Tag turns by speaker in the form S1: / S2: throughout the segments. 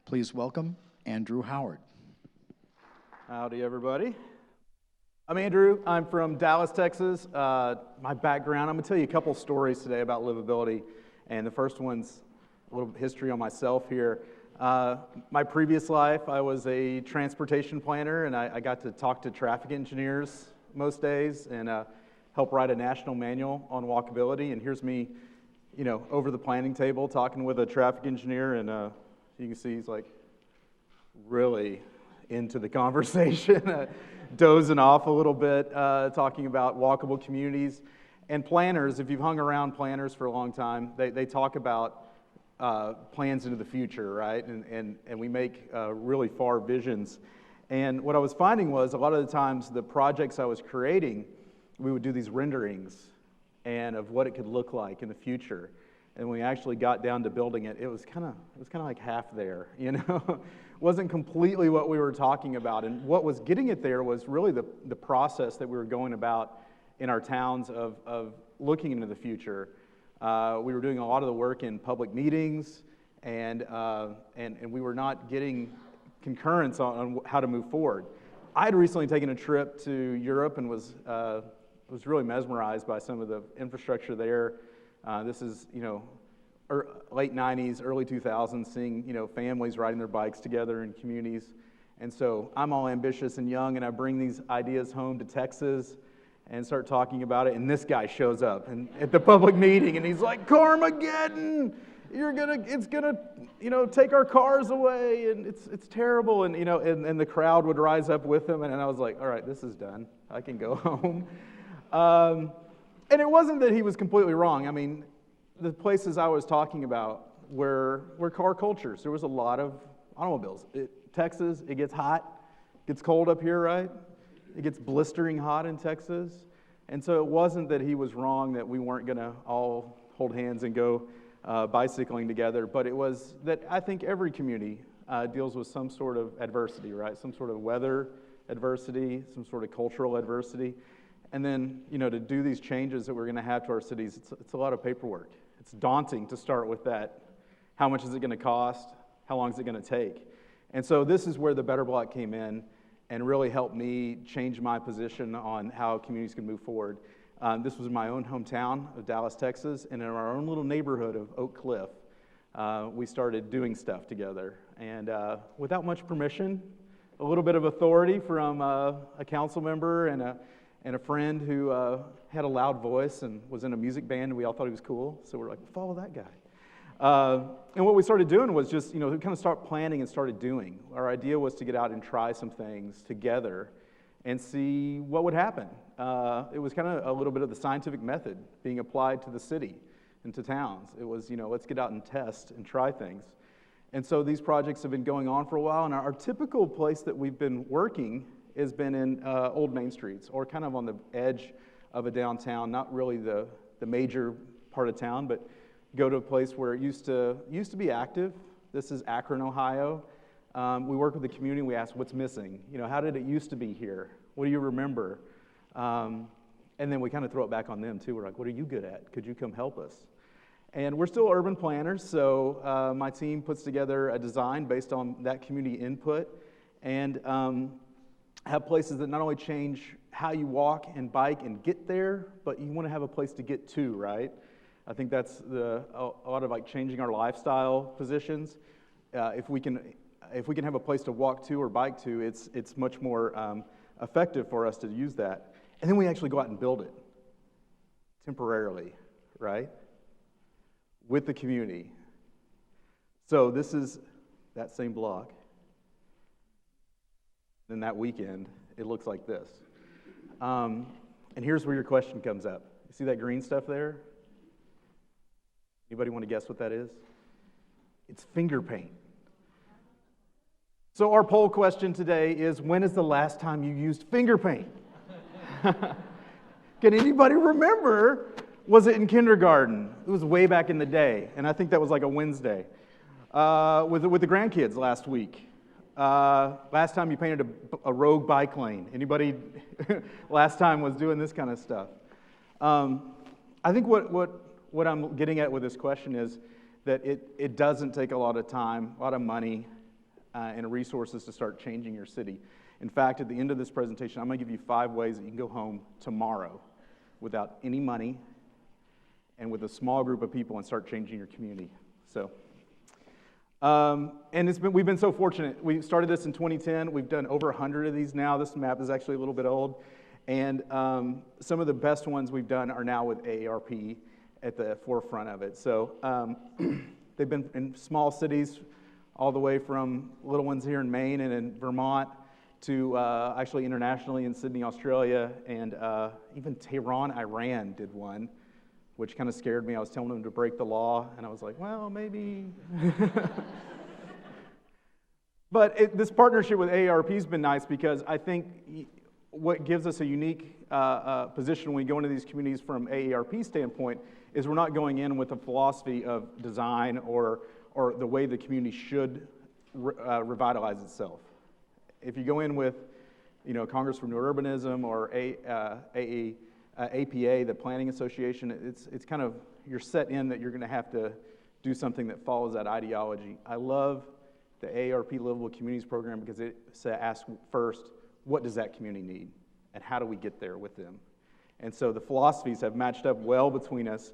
S1: Please welcome Andrew Howard.
S2: Howdy, everybody. I'm Andrew. I'm from Dallas, Texas. My background, I'm going to tell you a couple stories today about livability. And the first one's a little history on myself here. My previous life, I was a transportation planner, and I got to talk to traffic engineers most days and help write a national manual on walkability. And here's me, over the planning table talking with a traffic engineer, and you can see he's like really into the conversation, dozing off a little bit, talking about walkable communities. And planners, if you've hung around planners for a long time, they talk about plans into the future, right? And we make really far visions. And what I was finding was a lot of the times the projects I was creating, we would do these renderings and of what it could look like in the future. And when we actually got down to building it, it was kind of like half there, Wasn't completely what we were talking about. And what was getting it there was really the process that we were going about in our towns of looking into the future. We were doing a lot of the work in public meetings, and we were not getting concurrence on how to move forward. I had recently taken a trip to Europe and was really mesmerized by some of the infrastructure there. This is, late 90s, early 2000s, seeing, families riding their bikes together in communities. And so I'm all ambitious and young, and I bring these ideas home to Texas and start talking about it. And this guy shows up at the public meeting, and he's like, "Carmageddon! It's gonna, take our cars away, and it's terrible." And and the crowd would rise up with him, and I was like, "All right, this is done. I can go home." And it wasn't that he was completely wrong. I mean, the places I was talking about were car cultures. There was a lot of automobiles. Texas, it gets hot, gets cold up here, right? It gets blistering hot in Texas. And so it wasn't that he was wrong that we weren't going to all hold hands and go bicycling together, but it was that I think every community deals with some sort of adversity, right? Some sort of weather adversity, some sort of cultural adversity. And then, to do these changes that we're going to have to our cities, it's a lot of paperwork. It's daunting to start with that. How much is it going to cost? How long is it going to take? And so this is where the Better Block came in and really helped me change my position on how communities can move forward. This was my own hometown of Dallas, Texas, and in our own little neighborhood of Oak Cliff, we started doing stuff together. And without much permission, a little bit of authority from a council member and a friend who had a loud voice and was in a music band, and we all thought he was cool, so we're like, follow that guy. And what we started doing was just, kind of start planning and started doing. Our idea was to get out and try some things together and see what would happen. It was kind of a little bit of the scientific method being applied to the city and to towns. It was, let's get out and test and try things. And so these projects have been going on for a while, and our typical place that we've been working has been in old main streets, or kind of on the edge of a downtown, not really the major part of town, but go to a place where it used to be active. This is Akron, Ohio. We work with the community, and we ask, what's missing? How did it used to be here? What do you remember? And then we kind of throw it back on them, too. We're like, what are you good at? Could you come help us? And we're still urban planners, so my team puts together a design based on that community input, and have places that not only change how you walk and bike and get there, but you want to have a place to get to, right? I think that's a lot of changing our lifestyle positions. If we can have a place to walk to or bike to, it's much more effective for us to use that. And then we actually go out and build it temporarily, right? With the community. So this is that same block. Then that weekend, it looks like this. And here's where your question comes up. You see that green stuff there? Anybody want to guess what that is? It's finger paint. So our poll question today is, when is the last time you used finger paint? Can anybody remember? Was it in kindergarten? It was way back in the day, and I think that was like a Wednesday. With the grandkids last week. Last time you painted a rogue bike lane. Anybody last time was doing this kind of stuff? I think what I'm getting at with this question is that it doesn't take a lot of time, a lot of money, and resources to start changing your city. In fact, at the end of this presentation, I'm going to give you 5 ways that you can go home tomorrow without any money and with a small group of people and start changing your community. So, and we've been so fortunate. We started this in 2010. We've done over 100 of these now. This map is actually a little bit old. And some of the best ones we've done are now with AARP at the forefront of it. So they've been in small cities all the way from little ones here in Maine and in Vermont to actually internationally in Sydney, Australia, and even Tehran, Iran did one, which kind of scared me. I was telling them to break the law, and I was like, well, maybe. But this partnership with AARP has been nice because I think what gives us a unique position when we go into these communities from AARP standpoint is we're not going in with a philosophy of design or the way the community should revitalize itself. If you go in with, Congress for New Urbanism or APA, the Planning Association, it's kind of, you're set in that you're going to have to do something that follows that ideology. I love the AARP Livable Communities program because it asks first, what does that community need? And how do we get there with them? And so the philosophies have matched up well between us.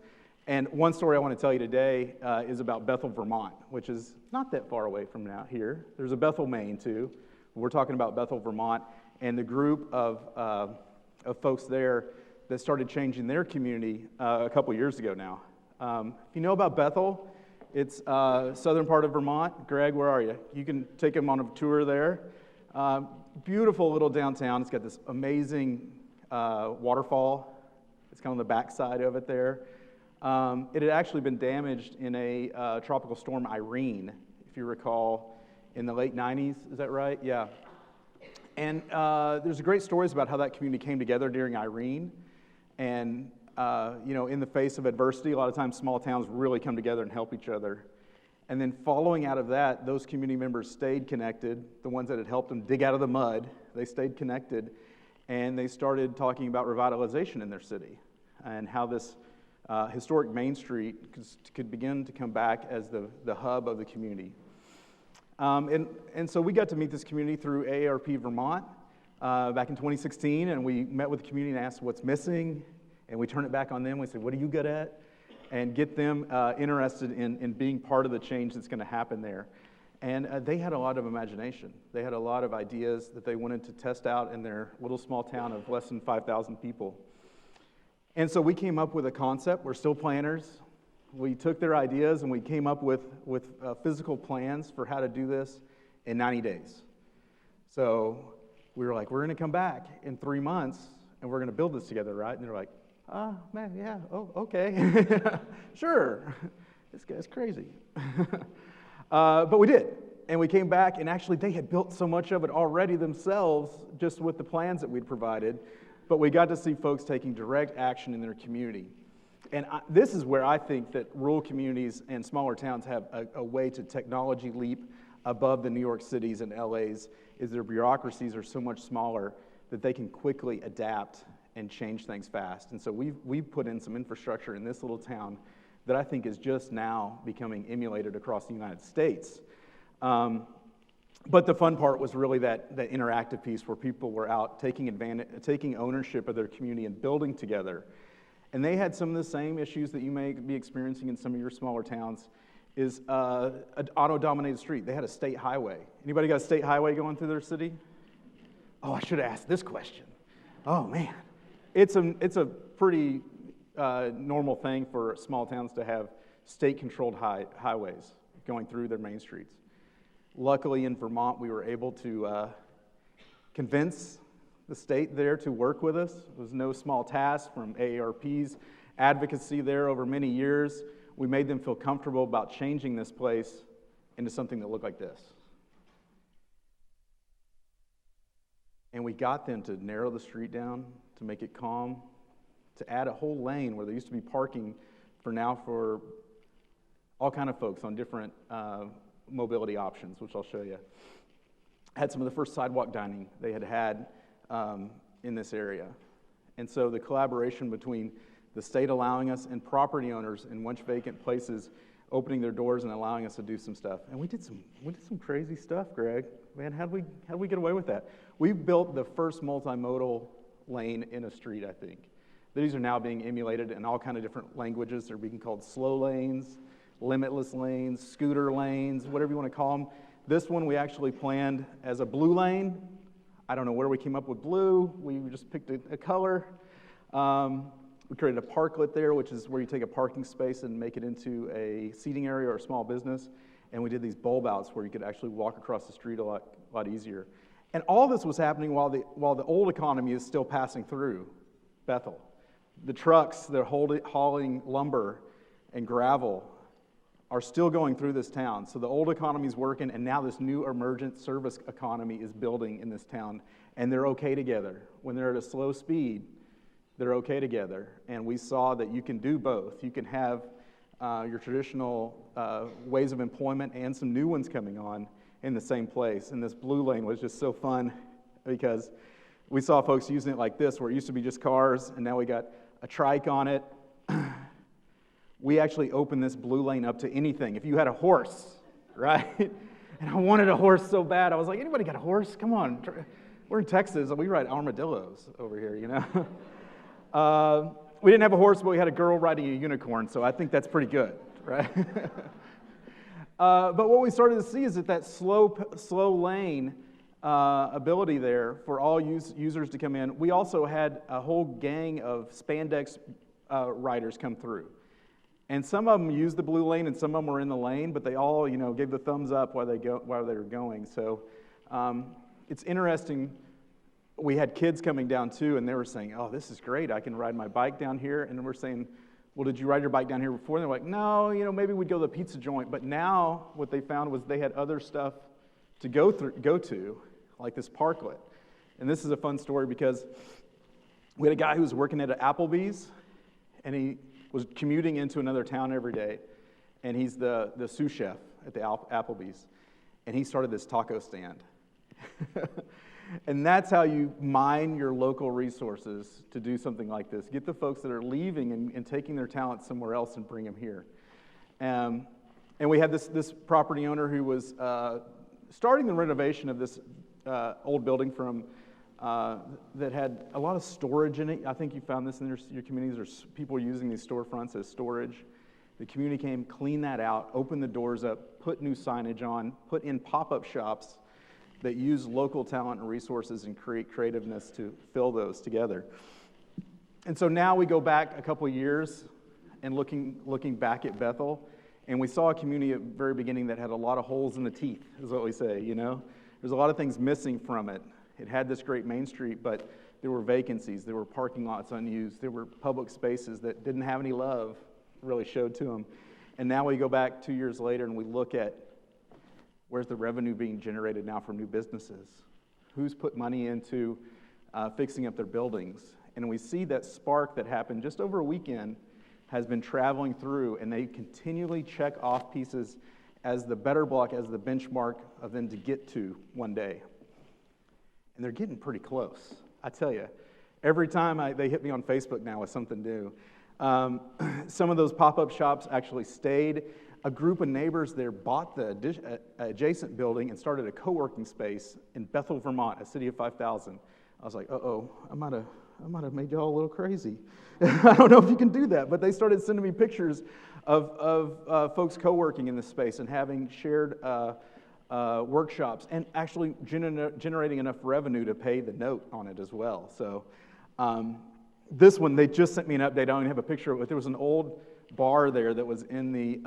S2: And one story I want to tell you today is about Bethel, Vermont, which is not that far away from now here. There's a Bethel, Maine, too. We're talking about Bethel, Vermont, and the group of folks there that started changing their community a couple years ago now. If you know about Bethel, it's southern part of Vermont. Greg, where are you? You can take them on a tour there. Beautiful little downtown. It's got this amazing waterfall. It's kind of on the backside of it there. It had actually been damaged in a tropical storm, Irene, if you recall, in the late 90s. Is that right? Yeah. And there's great stories about how that community came together during Irene. And, in the face of adversity, a lot of times small towns really come together and help each other. And then following out of that, those community members stayed connected. The ones that had helped them dig out of the mud, they stayed connected. And they started talking about revitalization in their city and how this historic Main Street could begin to come back as the hub of the community. And so we got to meet this community through AARP Vermont back in 2016, and we met with the community and asked what's missing, and we turned it back on them. We said, what are you good at? And get them interested in being part of the change that's going to happen there. And they had a lot of imagination. They had a lot of ideas that they wanted to test out in their little small town of less than 5,000 people. And so we came up with a concept. We're still planners. We took their ideas and we came up with physical plans for how to do this in 90 days. So we were like, we're going to come back in 3 months and we're going to build this together, right? And they're like, man, yeah, oh, okay. Sure. This guy's crazy. But we did. And we came back, and actually they had built so much of it already themselves just with the plans that we'd provided. But we got to see folks taking direct action in their community. And this is where I think that rural communities and smaller towns have a way to technology leap above the New York cities and LAs, is their bureaucracies are so much smaller that they can quickly adapt and change things fast. And so we've put in some infrastructure in this little town that I think is just now becoming emulated across the United States. But the fun part was really that interactive piece where people were out taking ownership of their community and building together. And they had some of the same issues that you may be experiencing in some of your smaller towns, is an auto-dominated street. They had a state highway. Anybody got a state highway going through their city? Oh, I should have asked this question. Oh, man. It's a pretty normal thing for small towns to have state-controlled highways going through their main streets. Luckily, in Vermont, we were able to convince the state there to work with us. It was no small task from AARP's advocacy there over many years. We made them feel comfortable about changing this place into something that looked like this. And we got them to narrow the street down, to make it calm, to add a whole lane where there used to be parking for all kind of folks on different mobility options, which I'll show you. Had some of the first sidewalk dining they had in this area. And so the collaboration between the state allowing us and property owners in once vacant places opening their doors and allowing us to do some stuff. And we did some crazy stuff, Greg. Man, how'd we get away with that? We built the first multimodal lane in a street, I think. These are now being emulated in all kind of different languages. They're being called slow lanes, limitless lanes, scooter lanes, whatever you want to call them. This one we actually planned as a blue lane. I don't know where we came up with blue. We just picked a color. We created a parklet there, which is where you take a parking space and make it into a seating area or a small business. And we did these bulb outs where you could actually walk across the street a lot easier. And all this was happening while the old economy is still passing through Bethel. The trucks that are hauling lumber and gravel are still going through this town. So the old economy is working, and now this new emergent service economy is building in this town, and they're okay together. When they're at a slow speed, they're okay together. And we saw that you can do both. You can have your traditional ways of employment and some new ones coming on in the same place. And this blue lane was just so fun because we saw folks using it like this, where it used to be just cars, and now we got a trike on it. We actually opened this blue lane up to anything. If you had a horse, right? And I wanted a horse so bad. I was like, anybody got a horse? Come on. We're in Texas, and we ride armadillos over here, you know? We didn't have a horse, but we had a girl riding a unicorn, so I think that's pretty good, right? But what we started to see is that slow lane ability there for all users to come in. We also had a whole gang of spandex riders come through. And some of them used the blue lane, and some of them were in the lane, but they all, gave the thumbs up while they were going. So it's interesting. We had kids coming down too, and they were saying, "Oh, this is great! I can ride my bike down here." And we're saying, "Well, did you ride your bike down here before?" And they're like, "No, maybe we'd go to the pizza joint." But now what they found was they had other stuff to go to, like this parklet. And this is a fun story because we had a guy who was working at an Applebee's, and he was commuting into another town every day, and he's the sous chef at the Applebee's, and he started this taco stand. And that's how you mine your local resources to do something like this. Get the folks that are leaving and taking their talent somewhere else and bring them here. And we had this property owner who was starting the renovation of this old building from that had a lot of storage in it. I think you found this in your communities. There's people using these storefronts as storage. The community came, cleaned that out, opened the doors up, put new signage on, put in pop-up shops that use local talent and resources and create creativeness to fill those together. And so now we go back a couple of years and looking back at Bethel, and we saw a community at the very beginning that had a lot of holes in the teeth, is what we say, There's a lot of things missing from it. It had this great main street, but there were vacancies, there were parking lots unused, there were public spaces that didn't have any love really showed to them. And now we go back 2 years later and we look at where's the revenue being generated now from new businesses? Who's put money into fixing up their buildings? And we see that spark that happened just over a weekend has been traveling through, and they continually check off pieces as the better block, as the benchmark of them to get to one day. And they're getting pretty close, I tell you. Every time they hit me on Facebook now with something new. Some of those pop-up shops actually stayed. A group of neighbors there bought the adjacent building and started a co-working space in Bethel, Vermont, a city of 5,000. I was like, uh-oh, I might have made y'all a little crazy. I don't know if you can do that, but they started sending me pictures of folks co-working in this space and having shared workshops and actually generating enough revenue to pay the note on it as well. So this one, they just sent me an update. I don't even have a picture of it, but there was an old bar there that was in the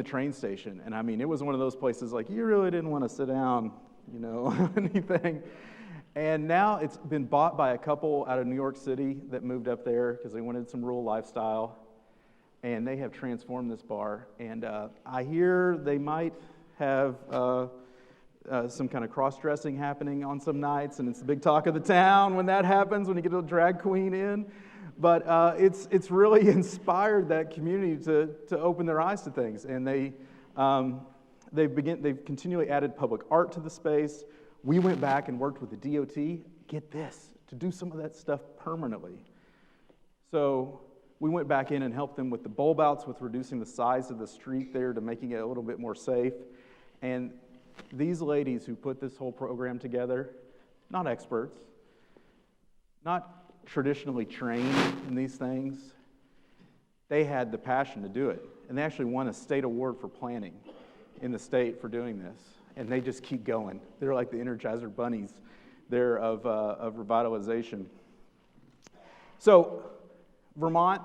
S2: train station. And I mean, it was one of those places like you really didn't want to sit down, anything. And now it's been bought by a couple out of New York City that moved up there because they wanted some rural lifestyle. And they have transformed this bar. And I hear they might have some kind of cross-dressing happening on some nights, and it's the big talk of the town when that happens, when you get a drag queen in. But it's really inspired that community to open their eyes to things. And they've continually added public art to the space. We went back and worked with the DOT, get this, to do some of that stuff permanently. So we went back in and helped them with the bulb outs, with reducing the size of the street there to making it a little bit more safe. And these ladies who put this whole program together, not experts, not traditionally trained in these things, they had the passion to do it. And they actually won a state award for planning in the state for doing this. And they just keep going. They're like the Energizer bunnies there of revitalization. So, Vermont,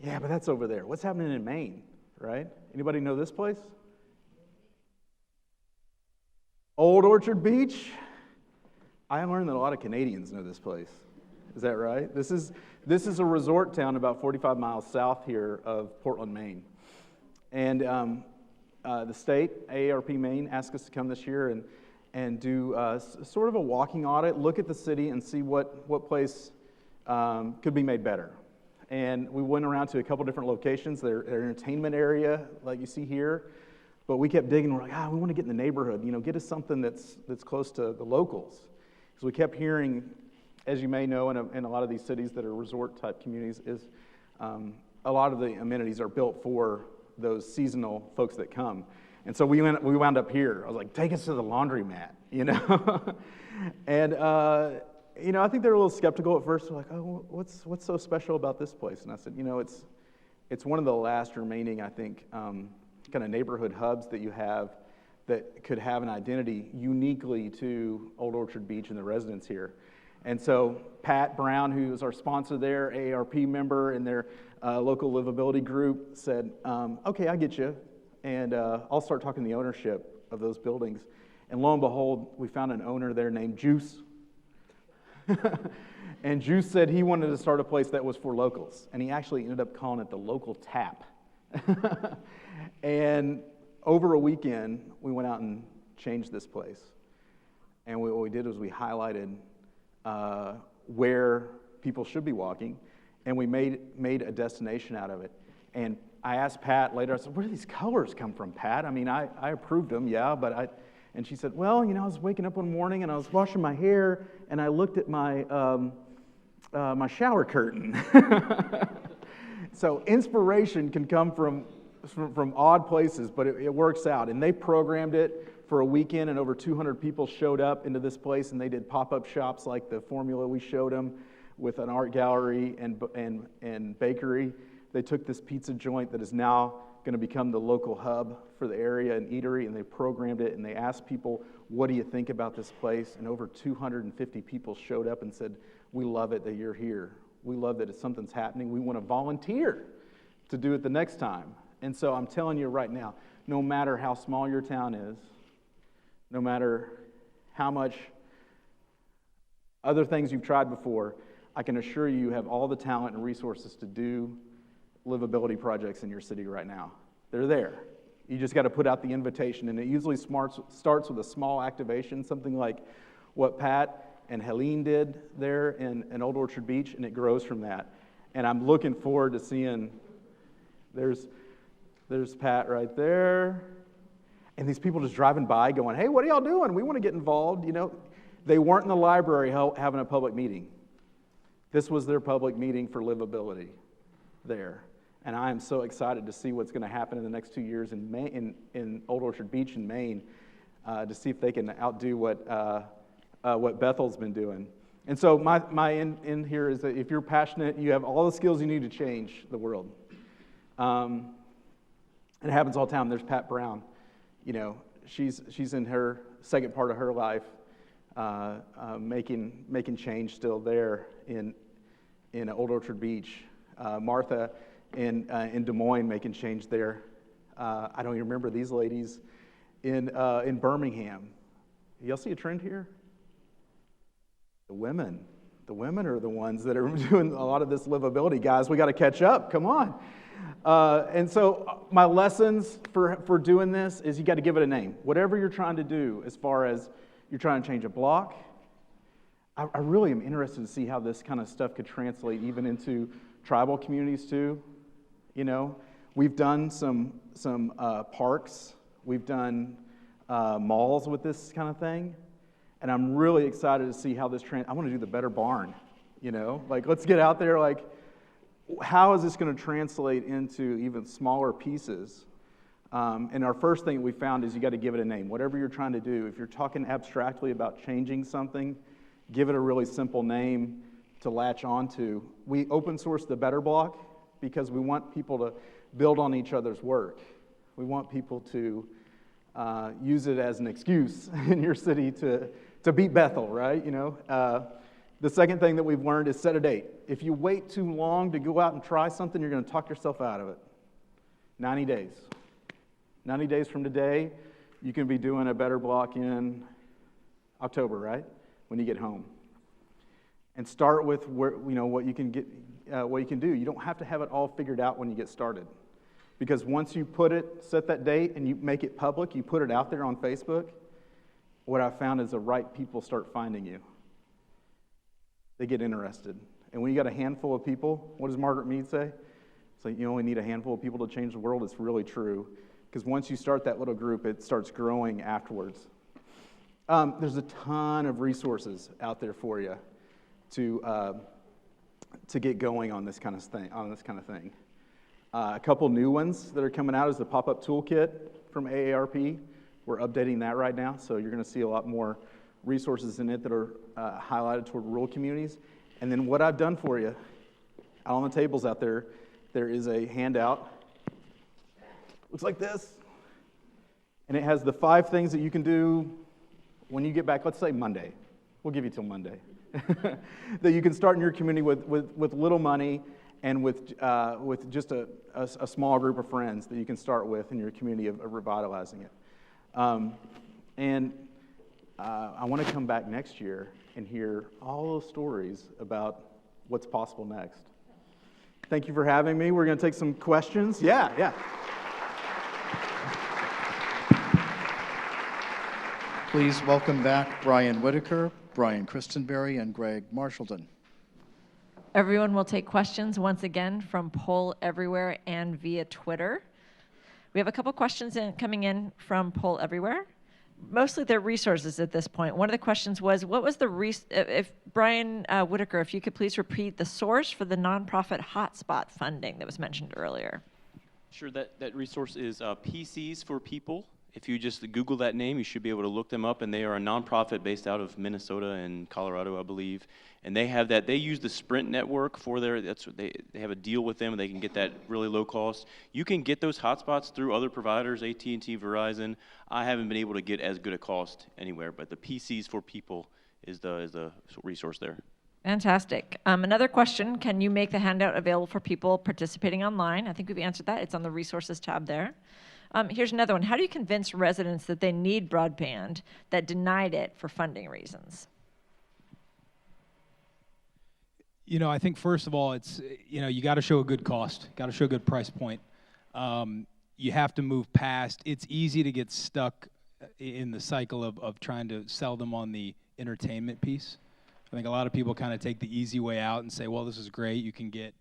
S2: yeah, but that's over there. What's happening in Maine, right? Anybody know this place? Old Orchard Beach. I learned that a lot of Canadians know this place. Is that right? This is a resort town about 45 miles south here of Portland, Maine. And the state, AARP Maine, asked us to come this year and do sort of a walking audit, look at the city and see what place could be made better. And we went around to a couple different locations, their entertainment area, like you see here. But we kept digging. We're like, we want to get in the neighborhood. Get us something that's close to the locals. So we kept hearing, as you may know, in a lot of these cities that are resort-type communities, is a lot of the amenities are built for those seasonal folks that come. And so we wound up here. I was like, take us to the laundromat, And I think they were a little skeptical at first. They're like, oh, what's so special about this place? And I said, it's one of the last remaining, I think, kind of neighborhood hubs that you have that could have an identity uniquely to Old Orchard Beach and the residents here. And so Pat Brown, who is our sponsor there, AARP member in their local livability group, said, okay, I get you, and I'll start talking to the ownership of those buildings. And lo and behold, we found an owner there named Juice. And Juice said he wanted to start a place that was for locals, and he actually ended up calling it the Local Tap. And over a weekend, we went out and changed this place. And what we did was we highlighted where people should be walking, and we made a destination out of it. And I asked Pat later, I said, where do these colors come from, Pat? I mean, I approved them, yeah, but and she said, well, I was waking up one morning and I was washing my hair, and I looked at my my shower curtain. So inspiration can come from odd places, but it works out. And they programmed it for a weekend, and over 200 people showed up into this place, and they did pop-up shops like the formula we showed them, with an art gallery and bakery. They took this pizza joint that is now going to become the local hub for the area and eatery, and they programmed it, and they asked people, what do you think about this place? And over 250 people showed up and said, we love it that you're here. We love that something's happening. We want to volunteer to do it the next time. And so I'm telling you right now, no matter how small your town is, no matter how much other things you've tried before, I can assure you have all the talent and resources to do livability projects in your city right now. They're there. You just got to put out the invitation, and it usually starts with a small activation, something like what Pat and Helene did there in Old Orchard Beach, and it grows from that. And I'm looking forward to seeing, there's Pat right there, and these people just driving by going, hey, what are y'all doing? We want to get involved. They weren't in the library having a public meeting. This was their public meeting for livability there. And I am so excited to see what's going to happen in the next 2 years in Old Orchard Beach in Maine, to see if they can outdo what Bethel's been doing. And so my end here is that if you're passionate, you have all the skills you need to change the world. It happens all the time. There's Pat Brown. She's in her second part of her life, making change still there in Old Orchard Beach. Martha in Des Moines making change there. I don't even remember these ladies in Birmingham. Y'all see a trend here? The women are the ones that are doing a lot of this livability. Guys, we got to catch up. Come on. And so my lessons for doing this is you got to give it a name. Whatever you're trying to do, as far as you're trying to change a block, I really am interested to see how this kind of stuff could translate even into tribal communities too. We've done some parks. We've done malls with this kind of thing. And I'm really excited to see how this I want to do the Better Barn, like let's get out there, how is this going to translate into even smaller pieces? And our first thing we found is you got to give it a name. Whatever you're trying to do, if you're talking abstractly about changing something, give it a really simple name to latch onto. We open sourced the Better Block because we want people to build on each other's work. We want people to use it as an excuse in your city to beat Bethel, right? The second thing that we've learned is set a date. If you wait too long to go out and try something, you're going to talk yourself out of it. 90 days. 90 days from today, you can be doing a Better Block in October, right? When you get home. And start with what you can do. You don't have to have it all figured out when you get started. Because once you set that date and you make it public, you put it out there on Facebook, what I found is the right people start finding you. They get interested. And when you got a handful of people, what does Margaret Mead say? It's like you only need a handful of people to change the world. It's really true. Because once you start that little group, it starts growing afterwards. There's a ton of resources out there for you to get going on this kind of thing. A couple new ones that are coming out is the pop-up toolkit from AARP. We're updating that right now, so you're going to see a lot more resources in it that are highlighted toward rural communities. And then what I've done for you, out on the tables out there, there is a handout. Looks like this. And it has the 5 things that you can do when you get back, let's say Monday. We'll give you till Monday. That you can start in your community with little money and with just a small group of friends that you can start with in your community of revitalizing it. And I want to come back next year and hear all those stories about what's possible next. Thank you for having me. We're going to take some questions. Yeah.
S1: Please welcome back Brian Whitaker, Brian Christenberry, and Greg Marshallton.
S3: Everyone will take questions once again from Poll Everywhere and via Twitter. We have a couple questions coming in from Poll Everywhere. Mostly they're resources at this point. One of the questions was, what was if Brian Whitaker, if you could please repeat the source for the nonprofit hotspot funding that was mentioned earlier.
S4: Sure, that resource is PCs for People. If you just Google that name, you should be able to look them up, and they are a nonprofit based out of Minnesota and Colorado, I believe. And they have that. They use the Sprint network for that's what they have a deal with them, and they can get that really low cost. You can get those hotspots through other providers, AT&T, Verizon. I haven't been able to get as good a cost anywhere, but the PCs for People is the resource there.
S3: Fantastic. Another question, can you make the handout available for people participating online? I think we've answered that. It's on the resources tab there. Here's another one. How do you convince residents that they need broadband that denied it for funding reasons?
S5: I think first of all, it's, you got to show a good cost, got to show a good price point. You have to move past. It's easy to get stuck in the cycle of trying to sell them on the entertainment piece. I think a lot of people kind of take the easy way out and say, well, this is great. You can get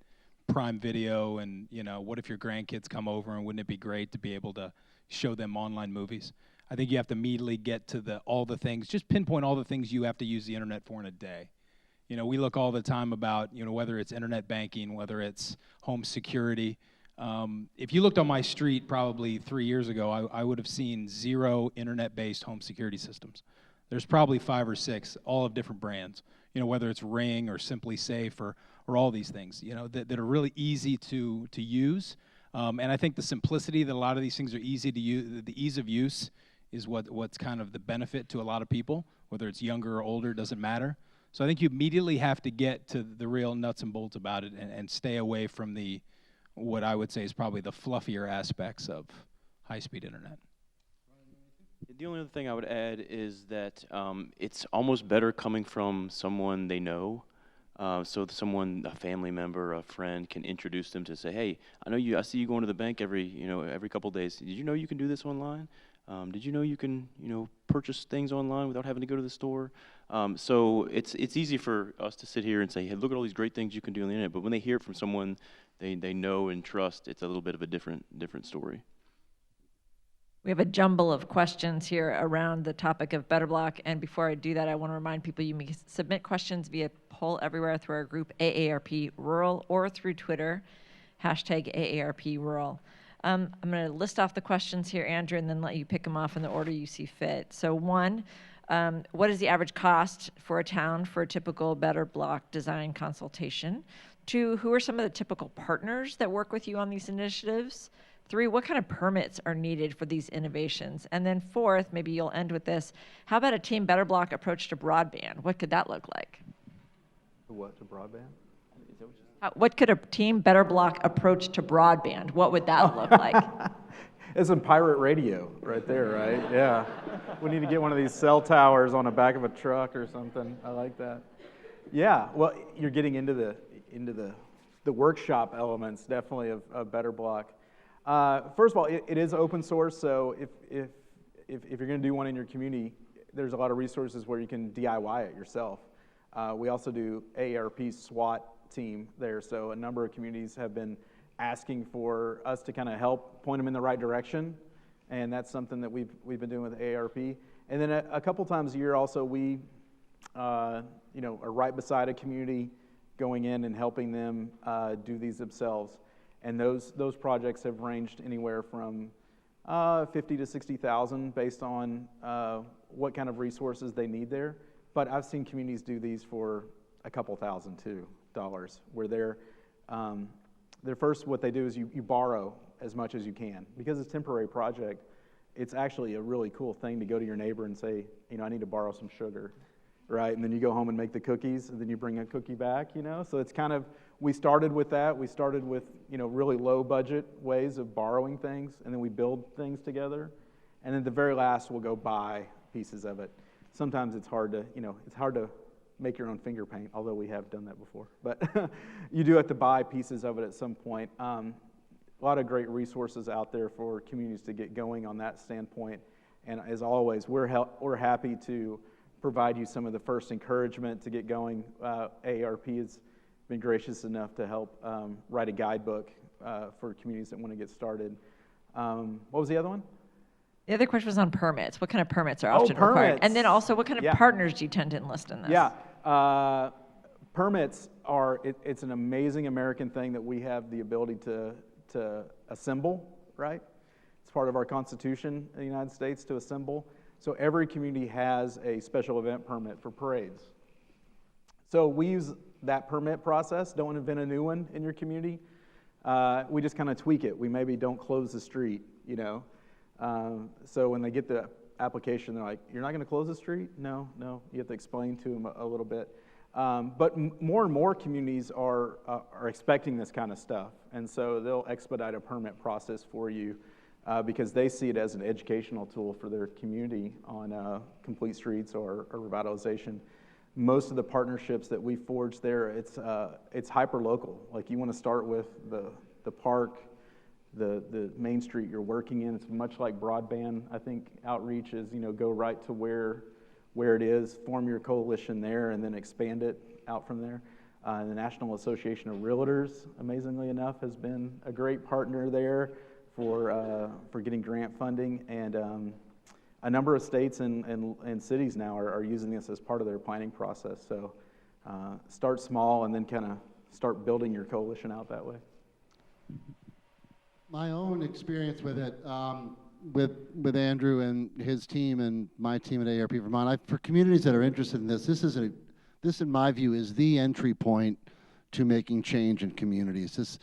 S5: Prime Video, and what if your grandkids come over, and wouldn't it be great to be able to show them online movies? I think you have to immediately get to all the things, just pinpoint all the things you have to use the internet for in a day. We look all the time about, whether it's internet banking, whether it's home security. If you looked on my street probably 3 years ago, I would have seen 0 internet-based home security systems. There's probably 5 or 6, all of different brands, whether it's Ring or Simply Safe or all these things, that are really easy to use. And I think the simplicity that a lot of these things are easy to use, the ease of use is what's kind of the benefit to a lot of people, whether it's younger or older, doesn't matter. So I think you immediately have to get to the real nuts and bolts about it and stay away from what I would say is probably the fluffier aspects of high-speed internet.
S4: The only other thing I would add is that it's almost better coming from someone they know. So someone, a family member, a friend, can introduce them to say, hey, I see you going to the bank every couple of days. Did you know you can do this online? Did you know you can, purchase things online without having to go to the store? So it's easy for us to sit here and say, hey, look at all these great things you can do on the internet. But when they hear it from someone they know and trust, it's a little bit of a different story.
S3: We have a jumble of questions here around the topic of Better Block, and before I do that, I want to remind people you may submit questions via poll everywhere through our group AARP Rural or through Twitter, hashtag AARP Rural. I'm going to list off the questions here, Andrew, and then let you pick them off in the order you see fit. So one, what is the average cost for a town for a typical Better Block design consultation? Two, who are some of the typical partners that work with you on these initiatives? Three, what kind of permits are needed for these innovations? And then fourth, maybe you'll end with this, how about a Team Better Block approach to broadband? What could that look like?
S2: What, to broadband?
S3: What could a Team Better Block approach to broadband? What would that look like?
S2: It's some pirate radio right there, right? Yeah. We need to get one of these cell towers on the back of a truck or something. I like that. Yeah, well, you're getting into the workshop elements, definitely, of Better Block. First of all, it is open source, so if you're going to do one in your community, there's a lot of resources where you can DIY it yourself. We also do AARP SWAT team there, so a number of communities have been asking for us to kind of help point them in the right direction, and that's something that we've been doing with AARP. And then a couple times a year also we are right beside a community going in and helping them do these themselves. And those projects have ranged anywhere from 50 to 60,000 based on what kind of resources they need there. But I've seen communities do these for a couple thousand too, dollars, where they're first, what they do is you borrow as much as you can. Because it's a temporary project, it's actually a really cool thing to go to your neighbor and say, I need to borrow some sugar, right? And then you go home and make the cookies, and then you bring a cookie back, So it's kind of, we started with that. We started with, really low budget ways of borrowing things, and then we build things together. And then the very last, we'll go buy pieces of it. Sometimes it's hard to make your own finger paint, although we have done that before. But you do have to buy pieces of it at some point. A lot of great resources out there for communities to get going on that standpoint. And as always, we're happy to provide you some of the first encouragement to get going. AARP has been gracious enough to help write a guidebook for communities that want to get started. What was the other one?
S3: The other question was on permits. What kind of permits are often required? And then also, what kind of partners do you tend to enlist in this?
S2: Yeah, permits are, it's an amazing American thing that we have the ability to assemble, right? It's part of our Constitution in the United States to assemble. So every community has a special event permit for parades. So we use that permit process. Don't invent a new one in your community. We just kind of tweak it. We maybe don't close the street, So when they get the application, they're like, you're not going to close the street? No. You have to explain to them a little bit. But more and more communities are expecting this kind of stuff. And so they'll expedite a permit process for you because they see it as an educational tool for their community on complete streets or revitalization. Most of the partnerships that we forge there, it's hyper-local. Like you want to start with the park, the main street you're working in. It's much like broadband. I think outreach is, go right to where it is, form your coalition there, and then expand it out from there. The National Association of Realtors, amazingly enough, has been a great partner there for getting grant funding, and a number of states and cities now are using this as part of their planning process. So start small and then kind of start building your coalition out that way.
S6: My own experience with it, with Andrew and his team and my team at AARP Vermont, for communities that are interested in this, this in my view is the entry point to making change in communities. This,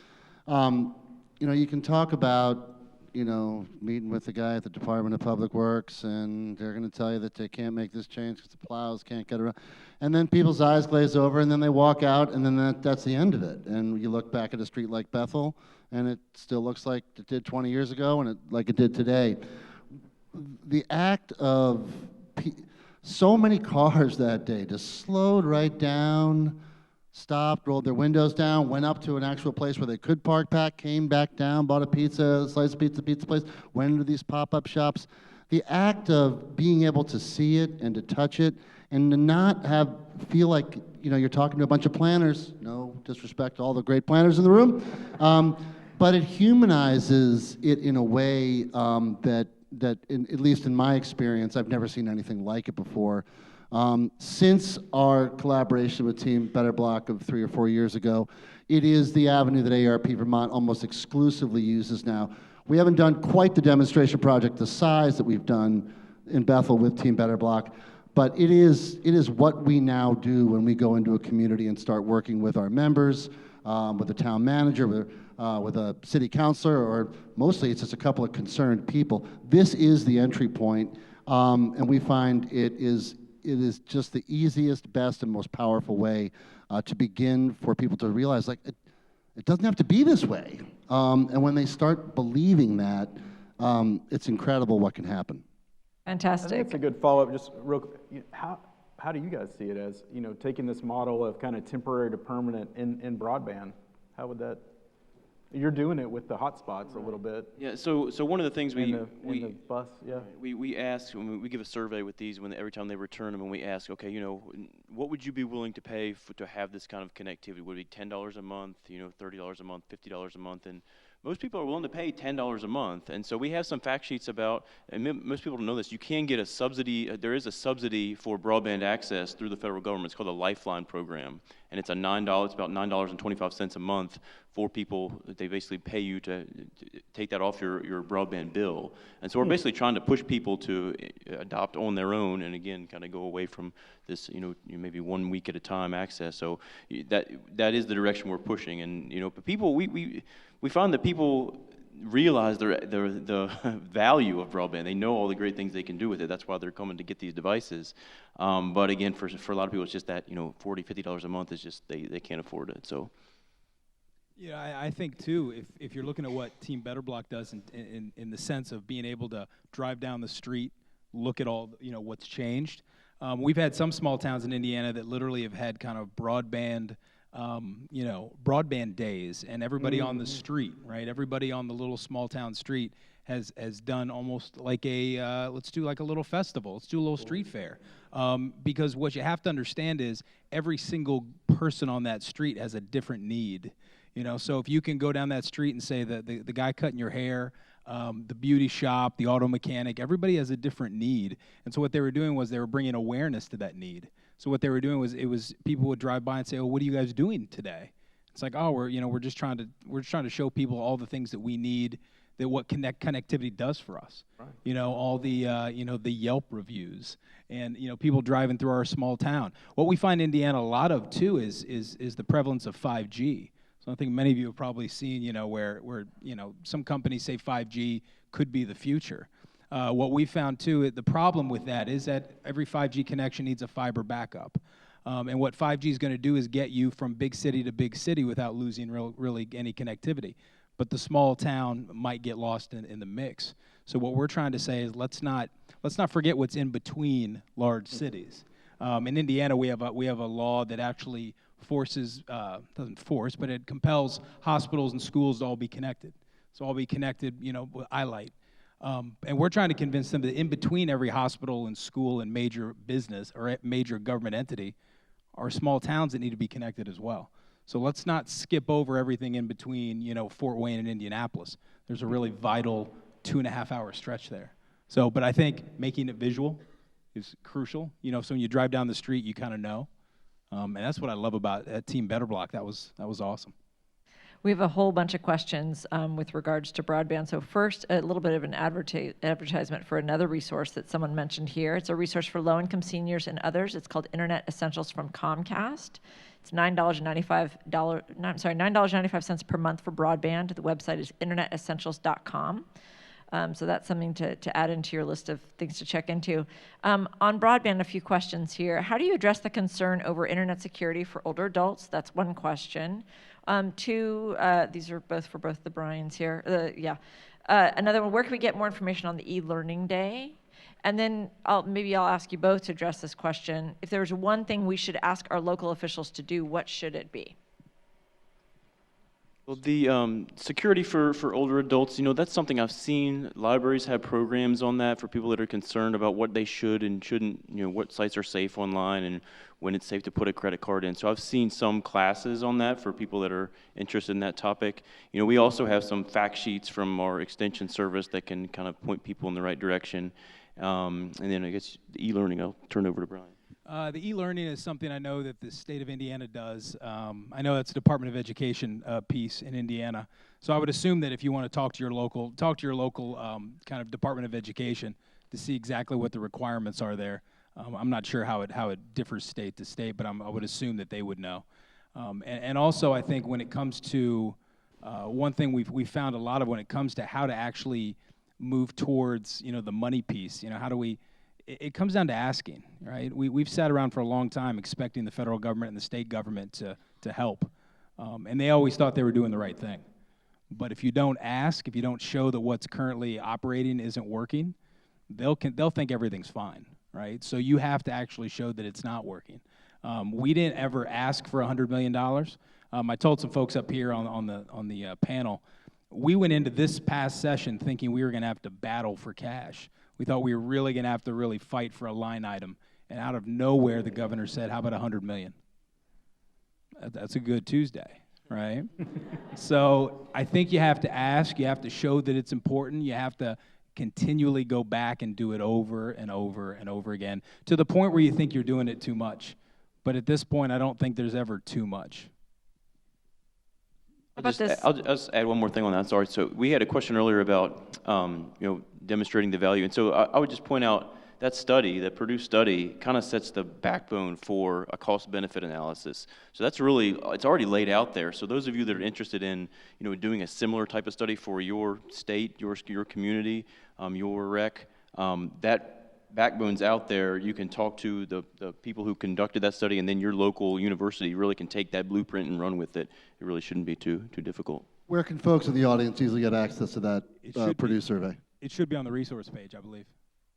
S6: you can talk about, meeting with the guy at the Department of Public Works, and they're going to tell you that they can't make this change because the plows can't get around. And then people's eyes glaze over, and then they walk out, and then that's the end of it. And you look back at a street like Bethel, and it still looks like it did 20 years ago, and like it did today. The act of so many cars that day just slowed right down, stopped, rolled their windows down, went up to an actual place where they could park back, came back down, bought a pizza, slice of pizza place, went into these pop-up shops. The act of being able to see it and to touch it and to not feel like, you're talking to a bunch of planners, no disrespect to all the great planners in the room, but it humanizes it in a way at least in my experience, I've never seen anything like it before. Since our collaboration with Team Better Block of 3 or 4 years ago, it is the avenue that AARP Vermont almost exclusively uses now. We haven't done quite the demonstration project the size that we've done in Bethel with Team Better Block, but it is what we now do when we go into a community and start working with our members, with the town manager, with a city councilor, or mostly it's just a couple of concerned people. This is the entry point, and we find it is just the easiest, best, and most powerful way to begin for people to realize, like, it doesn't have to be this way. And when they start believing that, it's incredible what can happen.
S2: I think
S3: Fantastic.
S2: it's a good follow-up, just real quick. How do you guys see it as, taking this model of kind of temporary to permanent in broadband? How would that, you're doing it with the hotspots a little bit.
S4: Yeah, so one of the things
S2: In the bus, yeah.
S4: we ask, when we give a survey with these, every time they return them, and we ask, okay, what would you be willing to pay to have this kind of connectivity? Would it be $10 a month, $30 a month, $50 a month? And most people are willing to pay $10 a month. And so we have some fact sheets about, and most people don't know this, you can get a subsidy, there is a subsidy for broadband access through the federal government. It's called the Lifeline program. And it's it's about $9.25 a month for people. They basically pay you to take that off your broadband bill. And so we're basically trying to push people to adopt on their own, and again, kind of go away from this, maybe 1 week at a time access. So that is the direction we're pushing. And but people, we find that people realize the value of broadband. They know all the great things they can do with it. That's why they're coming to get these devices. But again, for a lot of people, it's just that $40, $50 a month is just they can't afford it. So.
S5: Yeah, I think too, if you're looking at what Team Better Block does in the sense of being able to drive down the street, look at all what's changed. We've had some small towns in Indiana that literally have had kind of broadband days, and everybody on the street, right? Everybody on the little small town street has done almost like let's do like a little festival. Let's do a little street fair. Because what you have to understand is every single person on that street has a different need. So if you can go down that street and say that the guy cutting your hair, the beauty shop, the auto mechanic, everybody has a different need. And so what they were doing was they were bringing awareness to that need. So what they were doing was people would drive by and say, "Oh, what are you guys doing today?" It's like, "Oh, we're just trying to show people all the things that we need, that what connectivity does for us." Right. All the the Yelp reviews, and people driving through our small town. What we find in Indiana a lot of too is the prevalence of 5G. So I think many of you have probably seen where some companies say 5G could be the future. What we found too, the problem with that is that every 5G connection needs a fiber backup. And what 5G is going to do is get you from big city to big city without losing really any connectivity. But the small town might get lost in the mix. So what we're trying to say is let's not forget what's in between large cities. In Indiana, we have a law that actually doesn't force, but it compels hospitals and schools to all be connected. So all be connected, with iLight. And we're trying to convince them that in between every hospital and school and major business or major government entity are small towns that need to be connected as well. So let's not skip over everything in between, Fort Wayne and Indianapolis. There's a really vital 2.5-hour stretch there. So, but I think making it visual is crucial. So when you drive down the street, you kind of know. And that's what I love about Team Better Block. That was awesome.
S3: We have a whole bunch of questions with regards to broadband. So first, a little bit of an advertisement for another resource that someone mentioned here. It's a resource for low-income seniors and others. It's called Internet Essentials from Comcast. It's $9.95 per month for broadband. The website is internetessentials.com. So that's something to add into your list of things to check into. On broadband, a few questions here. How do you address the concern over internet security for older adults? That's one question. Two, these are both for both the Bryans here. Another one, where can we get more information on the e-learning day? And then maybe I'll ask you both to address this question. If there's one thing we should ask our local officials to do, what should it be?
S4: Well, the security for older adults, that's something I've seen. Libraries have programs on that for people that are concerned about what they should and shouldn't, what sites are safe online and when it's safe to put a credit card in. So I've seen some classes on that for people that are interested in that topic. We also have some fact sheets from our extension service that can kind of point people in the right direction. And then I guess the e-learning, I'll turn over to Brian.
S5: The e-learning is something I know that the state of Indiana does. I know that's a Department of Education piece in Indiana. So I would assume that if you want to talk to your local kind of Department of Education to see exactly what the requirements are there. I'm not sure how it differs state to state, but I would assume that they would know. And also, I think when it comes to one thing we've found a lot of when it comes to how to actually move towards the money piece. How do we? It comes down to asking, right? We've sat around for a long time expecting the federal government and the state government to help. And they always thought they were doing the right thing. But if you don't ask, if you don't show that what's currently operating isn't working, they'll think everything's fine, right? So you have to actually show that it's not working. We didn't ever ask for $100 million. I told some folks up here on the panel, we went into this past session thinking we were going to have to battle for cash. We thought we were really going to have to really fight for a line item. And out of nowhere, the governor said, how about $100 million? That's a good Tuesday, right? So I think you have to ask. You have to show that it's important. You have to continually go back and do it over and over and over again to the point where you think you're doing it too much. But at this point, I don't think there's ever too much.
S3: How about this?
S4: I'll just add one more thing on that. Sorry. So we had a question earlier about demonstrating the value, and so I would just point out that study, that Purdue study, kind of sets the backbone for a cost-benefit analysis. So it's already laid out there. So those of you that are interested in doing a similar type of study for your state, your community, your rec, that backbone's out there. You can talk to the people who conducted that study, and then your local university really can take that blueprint and run with it. It really shouldn't be too difficult.
S6: Where can folks in the audience easily get access to that Purdue survey?
S5: It should be on the resource page, I believe.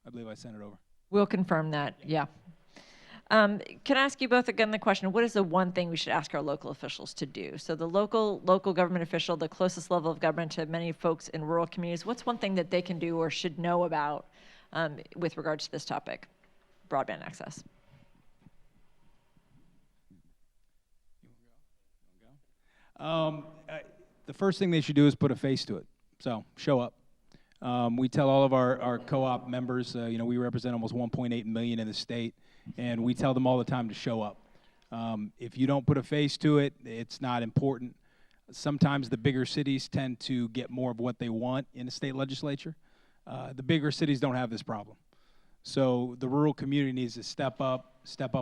S5: I believe I sent it over.
S3: We'll confirm that, yeah. Can I ask you both again the question, what is the one thing we should ask our local officials to do? So the local government official, the closest level of government to many folks in rural communities, what's one thing that they can do or should know about with regards to this topic, broadband access?
S5: The first thing they should do is put a face to it. So show up. We tell all of our co-op members, we represent almost 1.8 million in the state, and we tell them all the time to show up. If you don't put a face to it, it's not important. Sometimes the bigger cities tend to get more of what they want in the state legislature. The bigger cities don't have this problem. So the rural community needs to step up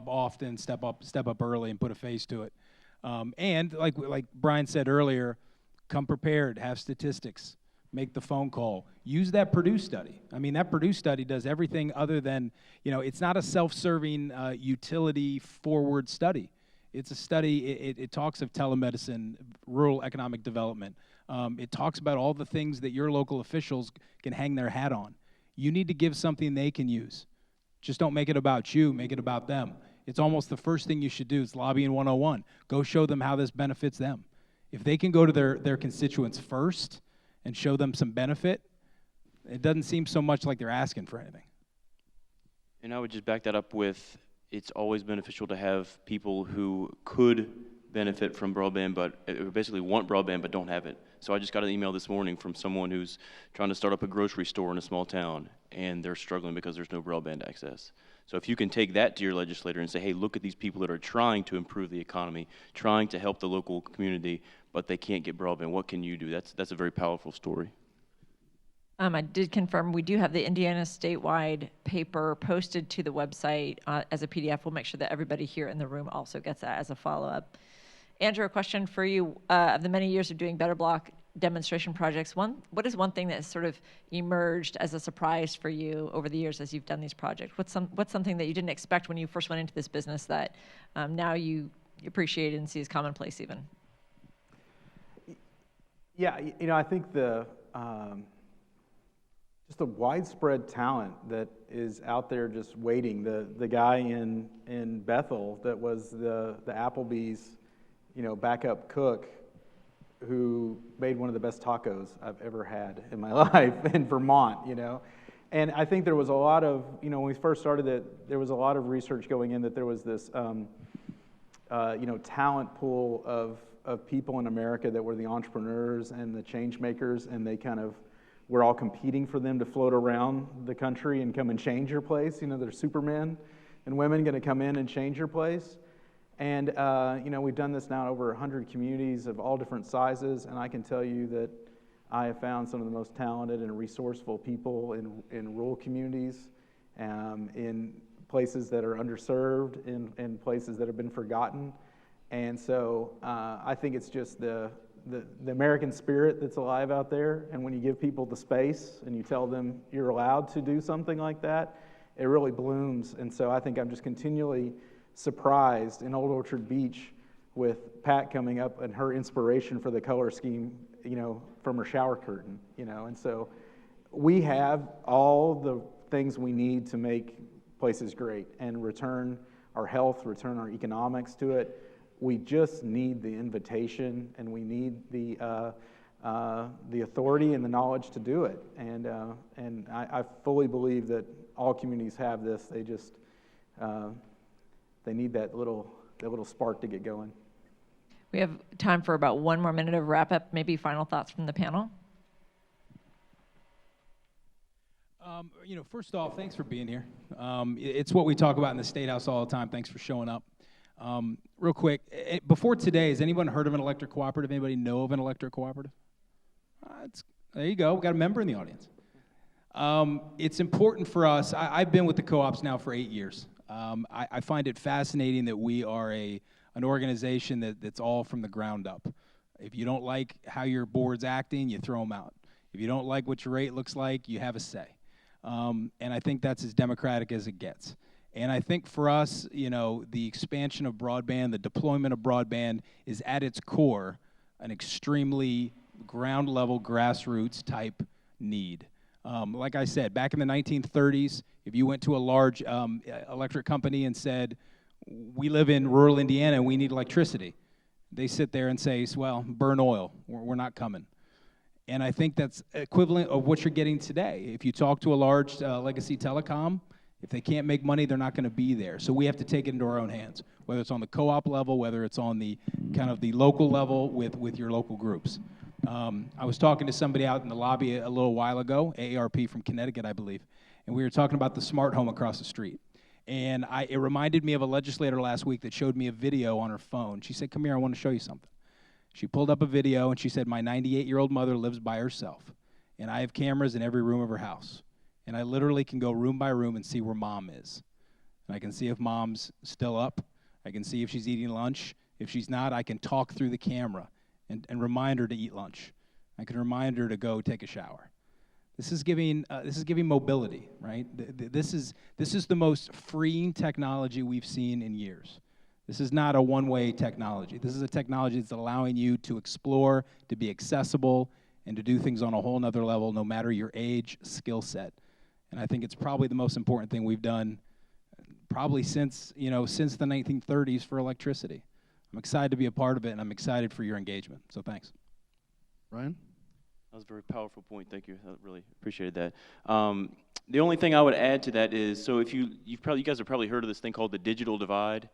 S5: often, step up early, and put a face to it. And like Brian said earlier, come prepared, have statistics, make the phone call, use that Purdue study. I mean, that Purdue study does everything other than, it's not a self-serving utility forward study. It's a study, it talks of telemedicine, rural economic development. It talks about all the things that your local officials can hang their hat on. You need to give something they can use. Just don't make it about you, make it about them. It's almost the first thing you should do. It's lobbying 101. Go show them how this benefits them. If they can go to their constituents first and show them some benefit, it doesn't seem so much like they're asking for anything.
S4: And I would just back that up with, it's always beneficial to have people who could benefit from broadband, but basically want broadband but don't have it. So I just got an email this morning from someone who's trying to start up a grocery store in a small town, and they're struggling because there's no broadband access. So if you can take that to your legislator and say, hey, look at these people that are trying to improve the economy, trying to help the local community, but they can't get broadband, what can you do? That's a very powerful story.
S3: I did confirm we do have the Indiana statewide paper posted to the website as a PDF. We'll make sure that everybody here in the room also gets that as a follow-up. Andrew, a question for you. Of the many years of doing Better Block demonstration projects, what is one thing that has sort of emerged as a surprise for you over the years as you've done these projects? What's something that you didn't expect when you first went into this business that now you appreciate and see as commonplace even?
S2: Yeah, I think just the widespread talent that is out there just waiting. The guy in Bethel that was the Applebee's, backup cook, who made one of the best tacos I've ever had in my life in Vermont, you know. And I think there was a lot of, you know, when we first started it, there was a lot of research going in that there was this, you know, talent pool of people in America that were the entrepreneurs and the change makers, and they kind of were all competing for them to float around the country and come and change your place. You know, there's supermen and women going to come in and change your place. And, you know, we've done this now in over 100 communities of all different sizes, and I can tell you that I have found some of the most talented and resourceful people in rural communities, in places that are underserved, in places that have been forgotten. And so I think it's just the American spirit that's alive out there, and when you give people the space and you tell them you're allowed to do something like that, it really blooms. And so I think I'm just continually surprised in Old Orchard Beach with Pat coming up and her inspiration for the color scheme, you know, from her shower curtain, you know. And so we have all the things we need to make places great and return our health, return our economics to it. We just need the invitation, and we need the authority and the knowledge to do it. And I fully believe that all communities have this. They just they need that little spark to get going.
S3: We have time for about one more minute of wrap up. Maybe final thoughts from the panel.
S5: You know, first off, thanks for being here. It's what we talk about in the State House all the time. Thanks for showing up. Real quick, before today, has anyone heard of an electric cooperative? Anybody know of an electric cooperative? There you go. We got a member in the audience. It's important for us. I've been with the co-ops now for 8 years. I find it fascinating that we are an organization that's all from the ground up. If you don't like how your board's acting, you throw them out. If you don't like what your rate looks like, you have a say. And I think that's as democratic as it gets. And I think for us, you know, the expansion of broadband, the deployment of broadband is at its core an extremely ground level, grassroots type need. Like I said, back in the 1930s, if you went to a large electric company and said, we live in rural Indiana and we need electricity, they sit there and say, well, burn oil, we're not coming. And I think that's equivalent of what you're getting today. If you talk to a large legacy telecom, if they can't make money, they're not going to be there. So we have to take it into our own hands, whether it's on the co-op level, whether it's on the kind of the local level with your local groups. I was talking to somebody out in the lobby a little while ago, AARP from Connecticut, I believe, and we were talking about the smart home across the street. And it reminded me of a legislator last week that showed me a video on her phone. She said, come here, I want to show you something. She pulled up a video and she said, my 98-year-old mother lives by herself, and I have cameras in every room of her house. And I literally can go room by room and see where mom is. And I can see if mom's still up. I can see if she's eating lunch. If she's not, I can talk through the camera and remind her to eat lunch. I can remind her to go take a shower. This is giving mobility, right? This is the most freeing technology we've seen in years. This is not a one-way technology. This is a technology that's allowing you to explore, to be accessible, and to do things on a whole nother level, no matter your age, skill set. And I think it's probably the most important thing we've done probably since the 1930s for electricity. I'm excited to be a part of it, and I'm excited for your engagement. So thanks.
S6: Ryan?
S4: That was a very powerful point. Thank you. I really appreciated that. The only thing I would add to that is, so if you guys have probably heard of this thing called the digital divide.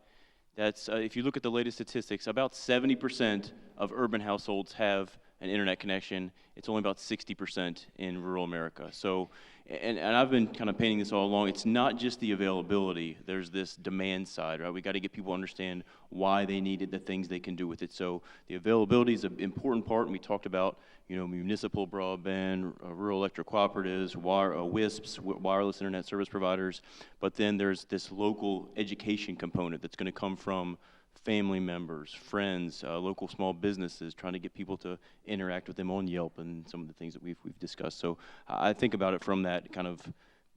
S4: That's if you look at the latest statistics, about 70% of urban households have an internet connection. It's only about 60% in rural America. So, and I've been kind of painting this all along. It's not just the availability. There's this demand side, right? We got to get people to understand why they need it, the things they can do with it. So the availability is an important part, and we talked about, you know, municipal broadband, rural electric cooperatives, WISPs, wireless internet service providers. But then there's this local education component that's going to come from family members, friends, local small businesses, trying to get people to interact with them on Yelp and some of the things that we've discussed. So I think about it from that kind of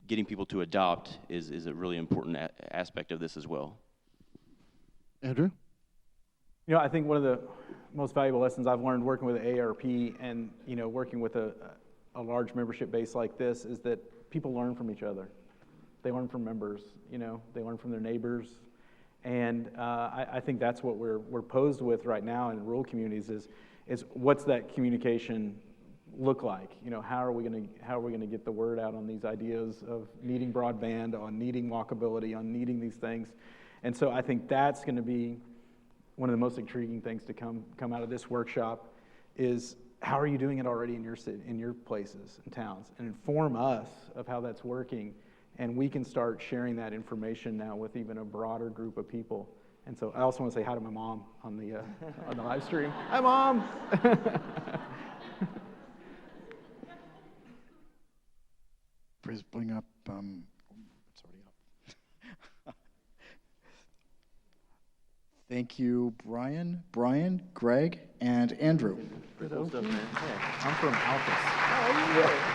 S4: getting people to adopt is a really important aspect of this as well.
S6: Andrew?
S2: You know, I think one of the most valuable lessons I've learned working with AARP and, you know, working with a large membership base like this is that people learn from each other. They learn from members, you know, they learn from their neighbors. And I think that's what we're posed with right now in rural communities is what's that communication look like? You know, how are we going to get the word out on these ideas of needing broadband, on needing walkability, on needing these things? And so I think that's going to be one of the most intriguing things to come out of this workshop is how are you doing it already in your city, in your places and towns, and inform us of how that's working, and we can start sharing that information now with even a broader group of people. And so I also want to say hi to my mom on the live stream. Hi, Mom.
S1: Please bring up. It's already up. Thank you, Brian, Greg, and Andrew.
S2: I'm from Alphas.